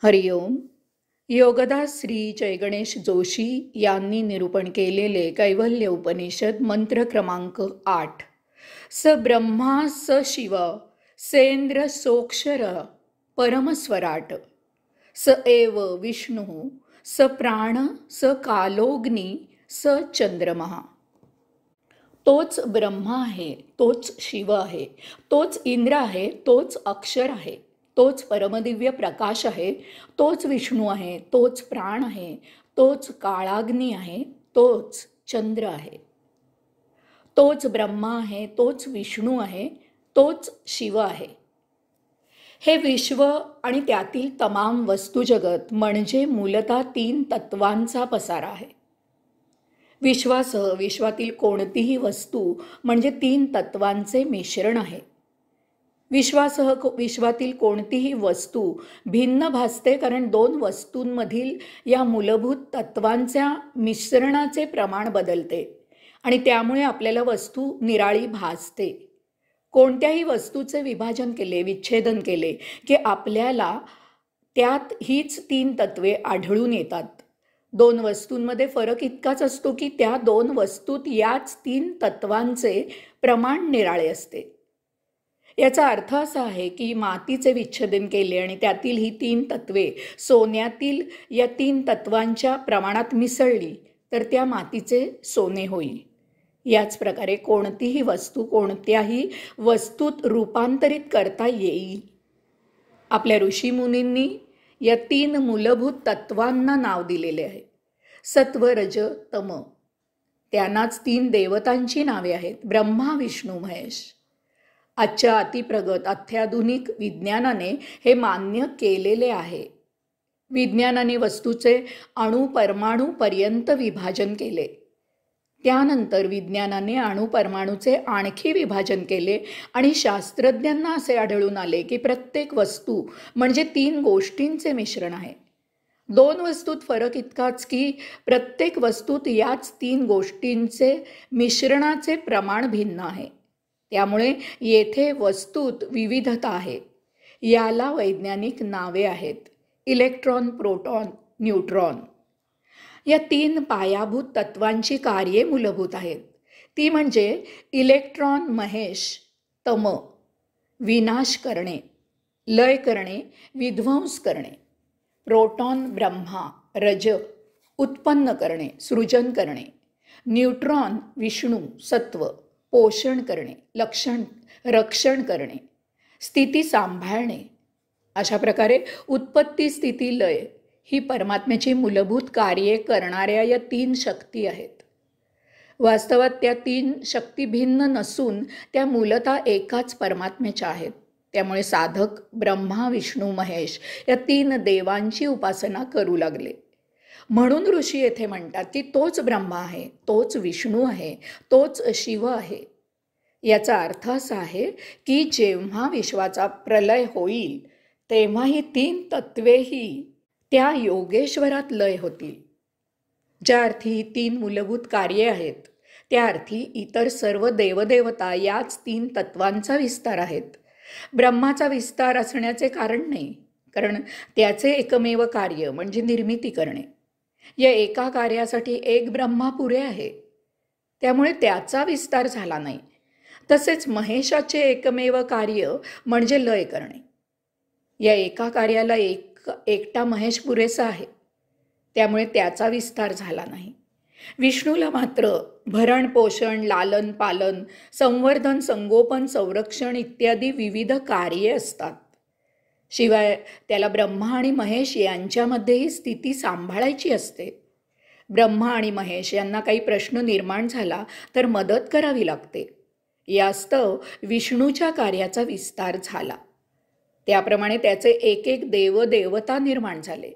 हरिओम. योगदास श्री जयगणेश जोशी यांनी निरूपण केलेले कैवल्य उपनिषद मंत्र क्रमांक 8. स ब्रह्मा स शिव सेंद्र सोक्षर परमस्वराट स एव विष्णु स प्राण स कालोग्नी स चंद्रमहा. तोच ब्रह्मा आहे, तोच शिव आहे, तोच इंद्र आहे, तोच अक्षर आहे, तोच परमदिव्य प्रकाश आहे, तोच विष्णू आहे, तोच प्राण आहे, तोच काळाग्नी आहे, तोच चंद्र आहे. तोच ब्रह्मा आहे, तोच विष्णू आहे, तोच शिव आहे. हे विश्व आणि त्यातील तमाम वस्तुजगत म्हणजे मूलतः 3 तत्वांचा पसारा आहे. विश्वासह विश्वातील कोणतीही वस्तू म्हणजे 3 तत्वांचे मिश्रण आहे. विश्वासह विश्वातील कोणतीही वस्तू भिन्न भासते, कारण 2 वस्तूंमधील या मूलभूत तत्वांच्या मिश्रणाचे प्रमाण बदलते आणि त्यामुळे आपल्याला वस्तू निराळी भासते. कोणत्याही वस्तूचे विभाजन केले, विच्छेदन केले की आपल्याला त्यात हीच 3 तत्वे आढळून येतात. 2 वस्तूंमध्ये फरक इतकाच असतो की त्या 2 वस्तूत याच 3 तत्वांचे प्रमाण निराळे असते. याचा अर्थ असा आहे की मातीचे विच्छेदन केले आणि त्यातील ही 3 तत्वे सोन्यातील या 3 तत्वांच्या प्रमाणात मिसळली तर त्या मातीचे सोने होईल. याच प्रकारे कोणतीही वस्तू कोणत्याही वस्तूत रूपांतरित करता येईल. आपल्या ऋषीमुनींनी या 3 मूलभूत तत्वांना नाव दिलेले आहे, सत्व रज तम. त्यांनाच 3 देवतांची नावे आहेत, ब्रह्मा विष्णू महेश. आजच्या अतिप्रगत अत्याधुनिक विज्ञानाने हे मान्य केलेले आहे. विज्ञानाने वस्तूचे अणु परमाणूपर्यंत विभाजन केले. त्यानंतर विज्ञानाने अणुपरमाणूचे आणखी विभाजन केले आणि शास्त्रज्ञांना असे आढळून आले की प्रत्येक वस्तू म्हणजे 3 गोष्टींचे मिश्रण आहे. 2 वस्तूत फरक इतकाच की प्रत्येक वस्तूत याच 3 गोष्टींचे मिश्रणाचे प्रमाण भिन्न आहे. त्यामुळे येथे वस्तूत विविधता आहे. याला वैज्ञानिक नावे आहेत, इलेक्ट्रॉन, प्रोटॉन, न्यूट्रॉन. या 3 पायाभूत तत्वांची कार्ये मूलभूत आहेत. ती म्हणजे इलेक्ट्रॉन महेश, तम, विनाश करणे, लय करणे, विध्वंस करणे. प्रोटॉन ब्रह्मा, रज, उत्पन्न करणे, सृजन करणे. न्यूट्रॉन विष्णू, सत्व, पोषण करणे, रक्षण करणे, स्थिती सांभाळणे. अशा प्रकारे उत्पत्ती, स्थिती, लय ही परमात्म्याची मूलभूत कार्ये करणाऱ्या या 3 शक्ती आहेत. वास्तवात त्या 3 शक्ती भिन्न नसून त्या मूलतः एकाच परमात्म्याच्या आहेत. त्यामुळे साधक ब्रह्मा विष्णू महेश या 3 देवांची उपासना करू लागले. म्हणून ऋषी येथे म्हणतात की तोच ब्रह्मा आहे, तोच विष्णू आहे, तोच शिव आहे. याचा अर्थ असा आहे की जेव्हा विश्वाचा प्रलय होईल तेव्हा ही 3 तत्वेही त्या योगेश्वरात लय होतील. ज्या अर्थी ही 3 मूलभूत कार्ये आहेत त्या अर्थी इतर सर्व देवदेवता याच 3 तत्वांचा विस्तार आहेत. ब्रह्माचा विस्तार असण्याचे कारण नाही, कारण त्याचे एकमेव कार्य म्हणजे निर्मिती करणे. या एका कार्यासाठी एक ब्रह्मा पुरे आहे, त्यामुळे त्याचा विस्तार झाला नाही. तसेच महेशाचे एकमेव कार्य म्हणजे लय करणे. या एका कार्याला एकटा महेश पुरेसा आहे, त्यामुळे त्याचा विस्तार झाला नाही. विष्णूला मात्र भरण पोषण, लालन पालन, संवर्धन, संगोपन, संरक्षण इत्यादी विविध कार्ये असतात. शिवाय त्याला ब्रह्मा आणि महेश यांच्यामध्येही स्थिती सांभाळायची असते. ब्रह्मा आणि महेश यांना काही प्रश्न निर्माण झाला तर मदत करावी लागते. यास्तव विष्णूच्या कार्याचा विस्तार झाला. त्याप्रमाणे त्याचे एक एक देवदेवता निर्माण झाले.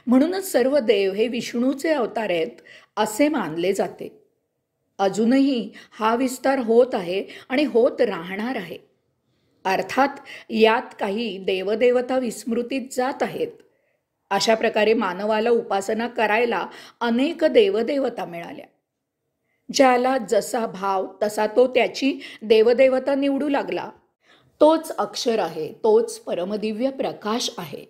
म्हणूनच सर्व देव हे विष्णूचे अवतार आहेत असे मानले जाते. अजूनही हा विस्तार होत आहे आणि होत राहणार आहे. अर्थात यात काही देवदेवता विस्मृतीत जात आहेत. अशा प्रकारे मानवाला उपासना करायला अनेक देवदेवता मिळाल्या. ज्याला जसा भाव तसा तो त्याची देवदेवता निवडू लागला. तोच अक्षर आहे, तोच परमदिव्य प्रकाश आहे.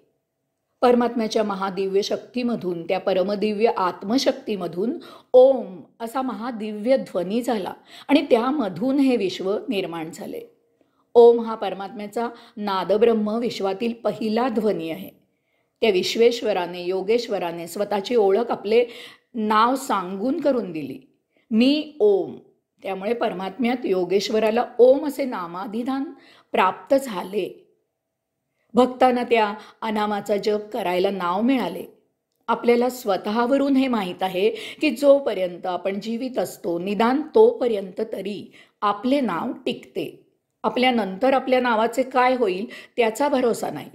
परमात्म्याच्या महादिव्य शक्तीमधून, त्या परमदिव्य आत्मशक्तीमधून ओम असा महादिव्य ध्वनी झाला आणि त्यामधून हे विश्व निर्माण झाले. ओम हा परमात्म्याचा नादब्रह्म विश्वातील पहिला ध्वनी आहे. त्या विश्वेश्वराने, योगेश्वराने स्वतःची ओळख, आपले नाव सांगून करून दिली, मी ओम. त्यामुळे परमात्म्यात योगेश्वराला ओम असे नामाधिधान प्राप्त झाले. भक्तांना त्या अनामाचा जप करायला नाव मिळाले. आपल्याला स्वतःवरून हे माहीत आहे की जोपर्यंत आपण जीवित असतो, निदान तोपर्यंत तरी आपले नाव टिकते. आपल्यानंतर आपल्या नावाचे काय होईल त्याचा भरोसा नाही.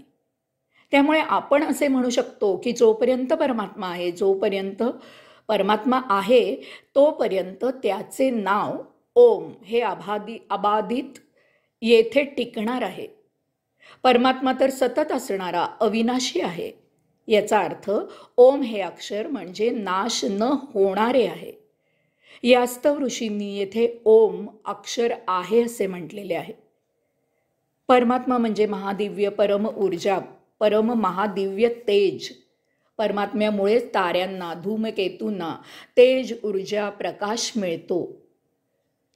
त्यामुळे आपण असे म्हणू शकतो की जोपर्यंत परमात्मा आहे, जोपर्यंत परमात्मा आहे तोपर्यंत त्याचे नाव ओम हे अबाधित येथे टिकणार आहे. परमात्मा तर सतत असणारा अविनाशी आहे. याचा अर्थ ओम हे अक्षर म्हणजे नाश न होणारे आहे. यास्तव ऋषींनी येथे ओम अक्षर आहे असे म्हटलेले आहे. परमात्मा म्हणजे महादिव्य परम ऊर्जा, परम महादिव्य तेज. परमात्म्यामुळेच ताऱ्यांना, धूमकेतूंना तेज, ऊर्जा, प्रकाश मिळतो.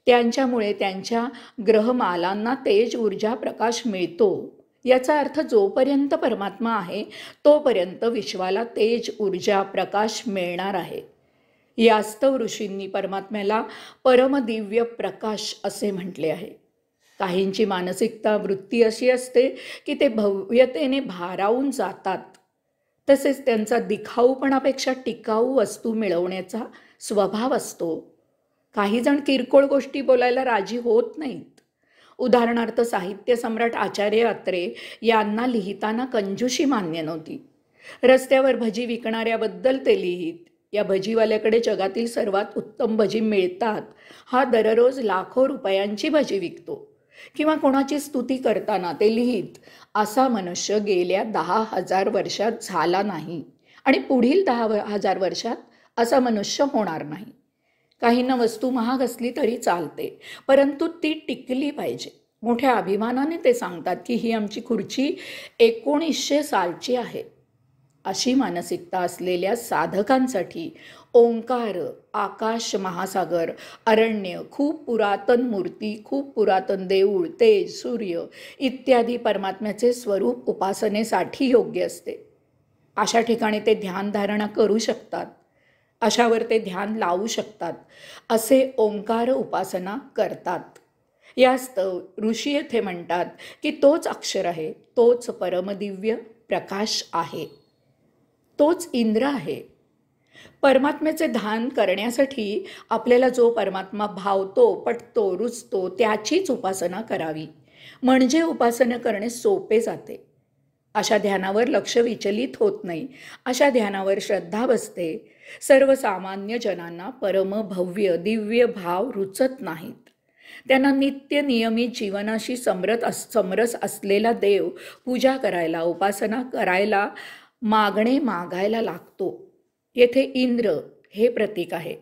त्यांच्यामुळे त्यांच्या ग्रहमालांना तेज, ऊर्जा, प्रकाश मिळतो. याचा अर्थ जोपर्यंत परमात्मा आहे तोपर्यंत विश्वाला तेज, ऊर्जा, प्रकाश मिळणार आहे. यास्तव ऋषींनी परमात्म्याला परमदिव्य प्रकाश असे म्हटले आहे. काहींची मानसिकता, वृत्ती अशी असते की ते भव्यतेने भारावून जातात. तसेच त्यांचा दिखाऊपणापेक्षा टिकाऊ वस्तू मिळवण्याचा स्वभाव असतो. काही जण किरकोळ गोष्टी बोलायला राजी होत नाहीत. उदाहरणार्थ साहित्य सम्राट आचार्य अत्रे यांना लिहिताना कंजूशी मान्य नव्हती. रस्त्यावर भजी विकणाऱ्याबद्दल ते लिहित, या भजीवाल्याकडे जगातील सर्वात उत्तम भजी मिळतात, हा दररोज लाखो रुपयांची भजी विकतो. किंवा कोणाची स्तुती करताना ते लिहित, असा मनुष्य गेल्या 10,000 वर्षात झाला नाही आणि पुढील 10,000 वर्षात असा मनुष्य होणार नाही. काहींना वस्तू महाग असली तरी चालते, परंतु ती टिकली पाहिजे. मोठ्या अभिमानाने ते सांगतात की ही आमची खुर्ची 1900 सालची आहे. अशी मानसिकता असलेल्या साधकांसाठी ओंकार, आकाश, महासागर, अरण्य, खूप पुरातन मूर्ती, खूप पुरातन देऊळ, तेज, सूर्य इत्यादी परमात्म्याचे स्वरूप उपासनेसाठी योग्य असते. अशा ठिकाणी ते ध्यानधारणा करू शकतात, अशावर ते ध्यान लावू शकतात, असे ओंकार उपासना करतात. यास्तव ऋषी येथे म्हणतात की तोच अक्षर आहे, तोच परमदिव्य प्रकाश आहे, तोच इंद्र आहे. परमात्म्याचे ध्यान करण्यासाठी आपल्याला जो परमात्मा भावतो, पटतो, रुचतो त्याचीच उपासना करावी, म्हणजे उपासना करणे सोपे जाते. अशा ध्यानावर लक्ष विचलित होत नाही, अशा ध्यानावर श्रद्धा बसते. सर्वसामान्य जनांना परम भव्य दिव्य भाव रुचत नाहीत. त्यांना नित्य नियमित जीवनाशी समरस असलेला देव पूजा करायला, उपासना करायला, मागायला लागतो. येथे इंद्र हे प्रतीक आहे.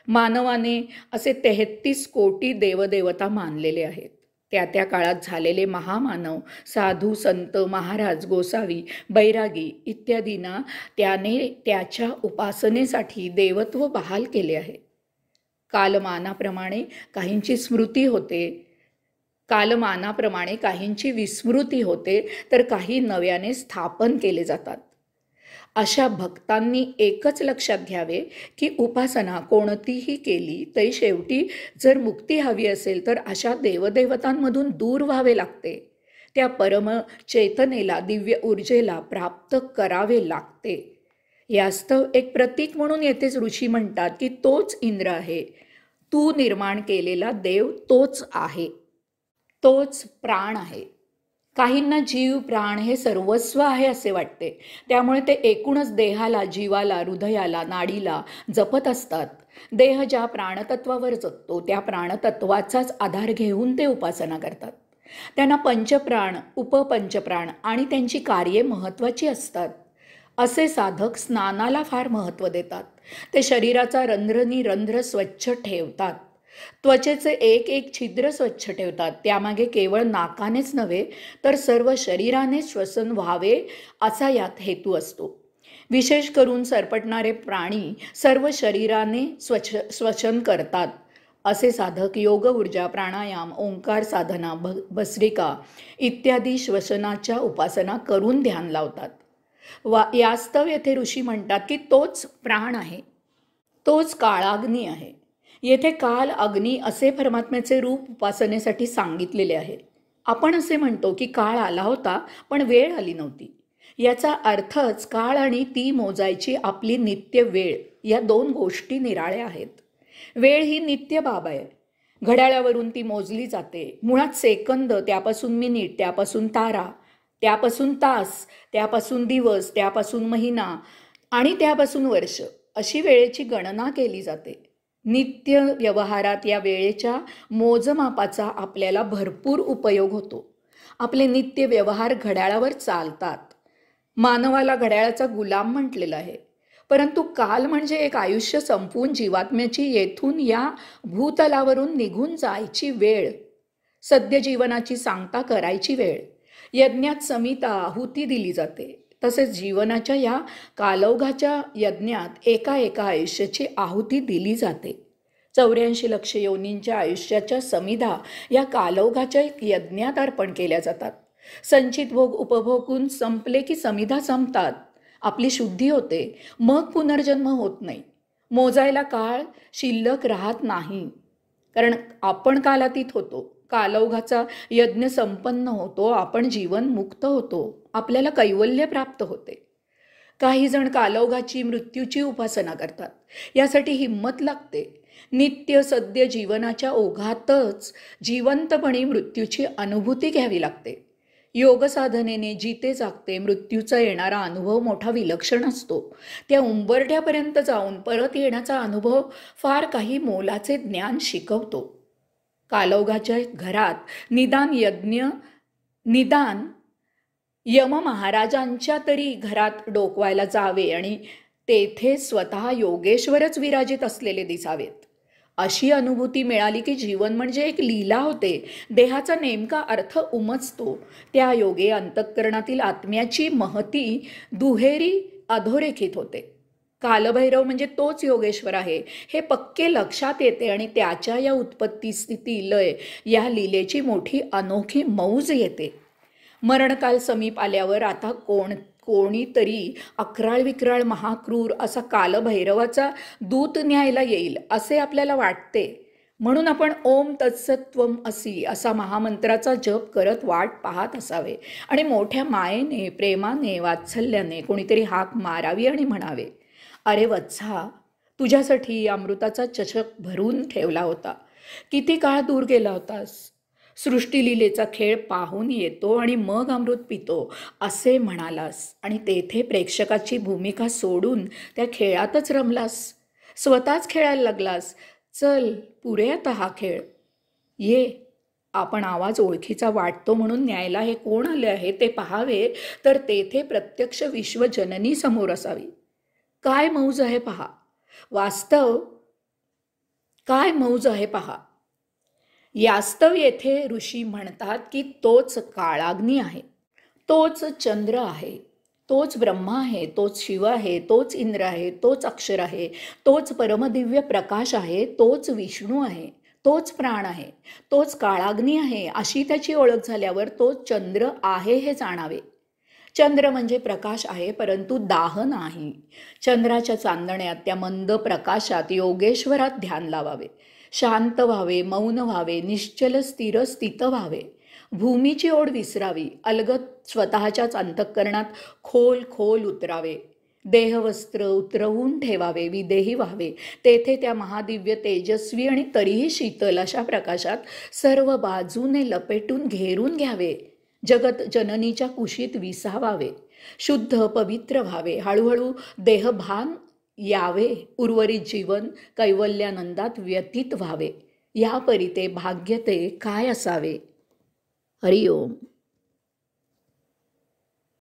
मानवाने असे 33 कोटी देवदेवता मानलेले आहेत. त्या त्या काळात झालेले महामानव, साधू, संत, महाराज, गोसावी, बैरागी इत्यादींना त्याने त्याच्या उपासनेसाठी देवत्व बहाल केले आहे. कालमानाप्रमाणे काहींची स्मृती होते, कालमानाप्रमाणे काहींची विस्मृती होते, तर काही नव्याने स्थापन केले जातात. अशा भक्तांनी एकच लक्षात घ्यावे की उपासना कोणतीही केली तरी शेवटी जर मुक्ती हवी असेल तर अशा देवदेवतांमधून दूर व्हावे लागते. त्या परम चेतनेला, दिव्य ऊर्जेला प्राप्त करावे लागते. यास्तव एक प्रतीक म्हणून येथेच ऋषी म्हणतात की तोच इंद्र आहे, तू निर्माण केलेला देव तोच आहे, तोच प्राण आहे. काहींना जीव, प्राण हे सर्वस्व आहे असे वाटते. त्यामुळे ते एकूणच देहाला, जीवाला, हृदयाला, नाडीला जपत असतात. देह ज्या प्राणतत्वावर जगतो त्या प्राणतत्वाचाच आधार घेऊन ते उपासना करतात. त्यांना पंचप्राण, उपपंचप्राण आणि त्यांची कार्ये महत्त्वाची असतात. असे साधक स्नानाला फार महत्त्व देतात. ते शरीराचा रंध्रनी रंध्र स्वच्छ ठेवतात. त्वचेचे एक एक छिद्र स्वच्छ ठेवतात. त्यामागे केवळ नाकानेच नव्हे तर सर्व शरीराने श्वसन व्हावे असा यात हेतू असतो. विशेष करून सरपटणारे प्राणी सर्व शरीराने श्वसन करतात. असे साधक योग ऊर्जा, प्राणायाम, ओंकार साधना, भस्त्रिका इत्यादी श्वसनाच्या उपासना करून ध्यान लावतात. यास्तव येथे ऋषी म्हणतात की तोच प्राण आहे, तोच काळाग्नी आहे. येथे काल अग्नी असे परमात्म्याचे रूप उपासनेसाठी सांगितलेले आहे. आपण असे म्हणतो की काळ आला होता पण वेळ आली नव्हती. याचा अर्थच काळ आणि ती मोजायची आपली नित्य वेळ या दोन गोष्टी निराळ्या आहेत. वेळ ही नित्य बाब आहे. घड्याळावरून ती मोजली जाते. मुळात सेकंद, त्यापासून मिनिट, त्यापासून तारा, त्यापासून तास, त्यापासून दिवस, त्यापासून महिना आणि त्यापासून वर्ष अशी वेळेची गणना केली जाते. नित्य व्यवहारात या वेळेच्या मोजमापाचा आपल्याला भरपूर उपयोग होतो. आपले नित्य व्यवहार घड्याळावर चालतात. मानवाला घड्याळाचा गुलाम म्हटलेला आहे. परंतु काल म्हणजे एक आयुष्य संपवून जीवात्म्याची येथून या भूतलावरून निघून जायची वेळ, सद्य जीवनाची सांगता करायची वेळ. यज्ञात समिता, आहुती दिली जाते. तसेच जीवनाच्या या कालौघाच्या यज्ञात एका एका आयुष्याची आहुती दिली जाते. 84 लक्ष योनींच्या आयुष्याच्या समिधा या कालौघाच्या यज्ञात अर्पण केल्या जातात. संचित भोग उपभोगून संपले की समिधा संपतात. आपली शुद्धी होते. मग पुनर्जन्म होत नाही. मोजायला काळ शिल्लक राहत नाही. कारण आपण कालातीत होतो. कालौघाचा यज्ञ संपन्न होतो. आपण जीवन मुक्त होतो. आपल्याला कैवल्य प्राप्त होते. काही जण कालौघाची मृत्यूची उपासना करतात. यासाठी हिंमत लागते. नित्य सद्य जीवनाच्या ओघातच जिवंतपणे मृत्यूची अनुभूती घ्यावी लागते. योग साधनेने जिते जागते मृत्यूचा येणारा अनुभव मोठा विलक्षण असतो. त्या उंबरठ्यापर्यंत जाऊन परत येण्याचा अनुभव फार काही मोलाचे ज्ञान शिकवतो. कालौघाच्या घरात निदान यम महाराजांच्या तरी घरात डोकवायला जावे आणि तेथे स्वतः योगेश्वरच विराजित असलेले दिसावेत. अशी अनुभूती मिळाली की जीवन म्हणजे एक लीला होते. देहाचा नेमका अर्थ उमजतो. त्या योगे अंतःकरणातील आत्म्याची महती दुहेरी अधोरेखित होते. कालभैरव म्हणजे तोच योगेश्वर आहे हे पक्के लक्षात येते आणि त्याच्या या उत्पत्ती, स्थिती, लय या लीलेची मोठी अनोखी मौज येते. मरणकाल समीप आल्यावर आता कोणीतरी अक्राळ विक्राळ महाक्रूर असा कालभैरवाचा दूत न्यायला येईल असे आपल्याला वाटते. म्हणून आपण ओम तत्सत्वम असी असा महामंत्राचा जप करत वाट पाहत असावे आणि मोठ्या मायेने, प्रेमाने, वात्सल्याने कोणीतरी हाक मारावी आणि म्हणावे, अरे वत्सा, तुझ्यासाठी अमृताचा चषक भरून ठेवला होता. किती काळ दूर गेला होतास. सृष्टीलीलेचा खेळ पाहून येतो आणि मग अमृत पितो असे म्हणालास आणि तेथे प्रेक्षकाची भूमिका सोडून त्या खेळातच रमलास. स्वतःच खेळायला लागलास. चल, पुरे आता हा खेळ. ये. आपण आवाज ओळखीचा वाटतो म्हणून न्यायला हे कोण आले आहे ते पाहावे तर तेथे प्रत्यक्ष विश्वजननी समोर असावी. काय मौज आहे पहा. वास्तव काय मौज आहे पहा. यास्तव येथे ऋषी म्हणतात की तोच काळाग्नी आहे, तोच चंद्र आहे, तोच ब्रह्मा आहे, तोच शिव आहे, तोच इंद्र आहे, तोच अक्षर आहे, तोच परमदिव्य प्रकाश आहे, तोच विष्णू आहे, तोच प्राण आहे, तोच काळाग्नी आहे. अशी त्याची ओळख झाल्यावर तोच चंद्र आहे हे जाणावे. चंद्र म्हणजे प्रकाश आहे परंतु दाह नाही. चंद्राच्या चांदण्यात त्या मंद प्रकाशात योगेश्वरात ध्यान लावावे. शांत व्हावे, मौन व्हावे, निश्चल स्थिर स्थित व्हावे. भूमीची ओढ विसरावी. अलगद स्वतःच्याच अंतःकरणात खोल खोल उतरावे. देहवस्त्र उतरवून ठेवावे, विदेही व्हावे. तेथे त्या महादिव्य तेजस्वी आणि तरीही शीतल अशा प्रकाशात सर्व बाजूने लपेटून घेरून घ्यावे. जगत जननीच्या कुशीत विसावावे. शुद्ध पवित्र व्हावे. हळूहळू देहभान यावे. उर्वरित जीवन कैवल्यानंदात व्यतीत व्हावे. या परी ते भाग्य ते काय असावे. हरिओम.